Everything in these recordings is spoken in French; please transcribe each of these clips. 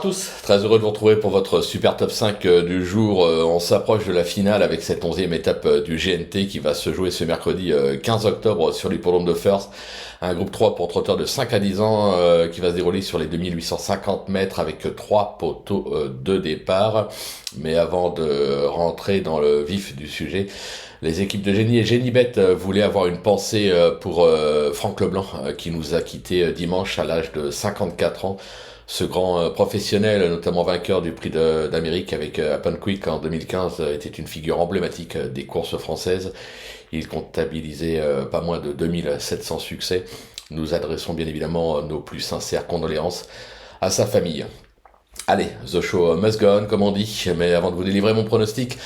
tous, très heureux de vous retrouver pour votre super top 5 du jour. On s'approche de la finale avec cette 11e étape du GNT qui va se jouer ce mercredi 15 octobre sur l'hippodrome de First. Un groupe 3 pour trotteurs de 5 à 10 ans qui va se dérouler sur les 2850 mètres avec 3 poteaux de départ. Mais avant de rentrer dans le vif du sujet, les équipes de Génie et Génibet voulaient avoir une pensée pour Franck Leblanc qui nous a quittés dimanche à l'âge de 54 ans. Ce grand professionnel, notamment vainqueur du prix d'Amérique avec Happen Quick en 2015, était une figure emblématique des courses françaises. Il comptabilisait pas moins de 2700 succès. Nous adressons bien évidemment nos plus sincères condoléances à sa famille. Allez, the show must go on, comme on dit, mais avant de vous délivrer mon pronostic,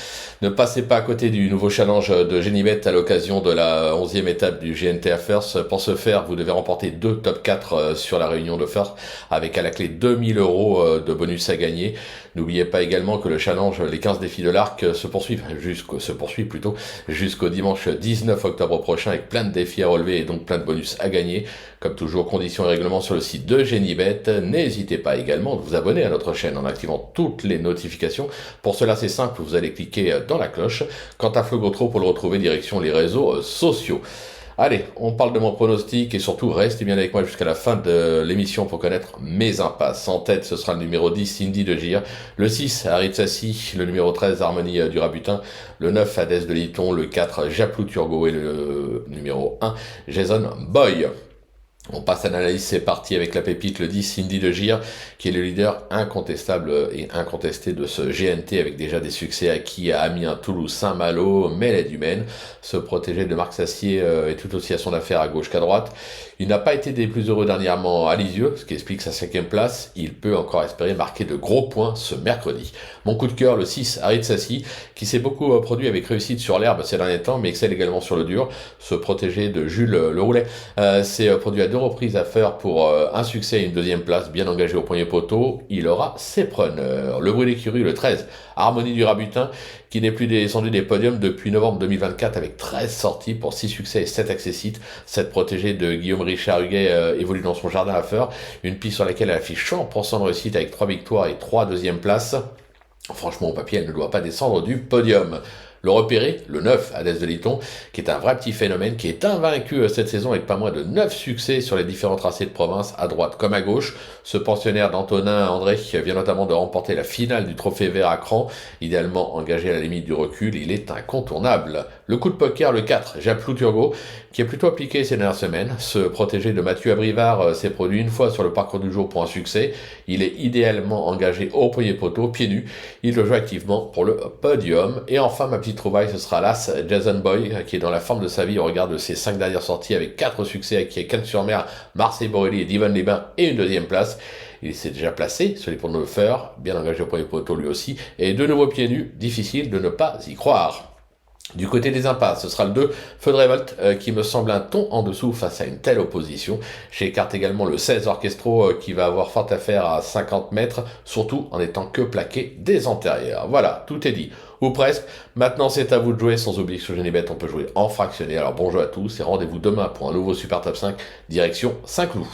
ne passez pas à côté du nouveau challenge de Génibet à l'occasion de la 11e étape du GNT à First. Pour ce faire, vous devez remporter 2 top 4 sur la réunion de First, avec à la clé 2000 € de bonus à gagner. N'oubliez pas également que le challenge, les 15 défis de l'arc, se poursuit jusqu'au dimanche 19 octobre prochain, avec plein de défis à relever et donc plein de bonus à gagner. Comme toujours, conditions et règlements sur le site de Génibet. N'hésitez pas également à vous abonner à notre chaîne en activant toutes les notifications. Pour cela, c'est simple, vous allez cliquer dans la cloche. Quant à Flo Gautreau, pour le retrouver, direction les réseaux sociaux. Allez, on parle de mon pronostic et surtout, restez bien avec moi jusqu'à la fin de l'émission pour connaître mes impasses. En tête, ce sera le numéro 10, Cindy de Gire, le 6, Harit Sassi, le numéro 13, Harmonie du Rabutin, le 9, Hadès de Liton, le 4, Japlou Turgot et le numéro 1, Jason Boy. On passe à l'analyse, c'est parti avec la pépite, le 10, Cindy de Gire, qui est le leader incontestable et incontesté de ce GNT, avec déjà des succès acquis à Amiens, Toulouse, Saint-Malo, Mellet du Maine. Se protéger de Marc Sassier est tout aussi à son affaire à gauche qu'à droite. Il n'a pas été des plus heureux dernièrement à Lisieux, ce qui explique sa 5e place. Il peut encore espérer marquer de gros points ce mercredi. Mon coup de cœur, le 6, Harit Sassi, qui s'est beaucoup produit avec réussite sur l'herbe ces derniers temps, mais excelle également sur le dur. Se protéger de Jules Le Roulet s'est produit à 2 reprises à faire pour un succès et une 2e place, bien engagé au premier poteau. Il aura ses preneurs. Le bruit d'écurie, le 13, Harmonie du Rabutin, qui n'est plus descendu des podiums depuis novembre 2024 avec 13 sorties pour 6 succès et 7 accessites. Cette protégée de Guillaume Richard Huguet évolue dans son jardin à Feur, une piste sur laquelle elle affiche 100% de réussite avec 3 victoires et 3 2e places. Franchement, au papier, elle ne doit pas descendre du podium. Le repéré, le 9, Hadès de Liton, qui est un vrai petit phénomène, qui est invaincu cette saison avec pas moins de 9 succès sur les différents tracés de province, à droite comme à gauche. Ce pensionnaire d'Antonin André vient notamment de remporter la finale du Trophée Vert à Cran, idéalement engagé à la limite du recul, il est incontournable. Le coup de poker, le 4, Japlou Turgot, qui est plutôt appliqué ces dernières semaines. Ce protégé de Mathieu Abrivard s'est produit une fois sur le parcours du jour pour un succès. Il est idéalement engagé au premier poteau, pieds nus. Il le joue activement pour le podium. Et enfin, ma petite trouvaille, ce sera l'As Jason Boy, qui est dans la forme de sa vie au regard de ses 5 dernières sorties avec 4 succès acquis à Cannes-sur-Mer, Marseille-Borelli et Divonne-les-Bains et une 2e place. Il s'est déjà placé sur les ponts de Feur, bien engagé au premier poteau lui aussi. Et de nouveau pieds nus, difficile de ne pas y croire. Du côté des impasses, ce sera le 2, Feu de Révolte, qui me semble un ton en dessous face à une telle opposition. J'écarte également le 16 Orchestro, qui va avoir fort à faire à 50 mètres, surtout en étant que plaqué des antérieurs. Voilà, tout est dit, ou presque. Maintenant, c'est à vous de jouer, sans oublier que sur Génibet, on peut jouer en fractionné. Alors bon jeu à tous, et rendez-vous demain pour un nouveau Super Top 5, direction Saint-Cloud.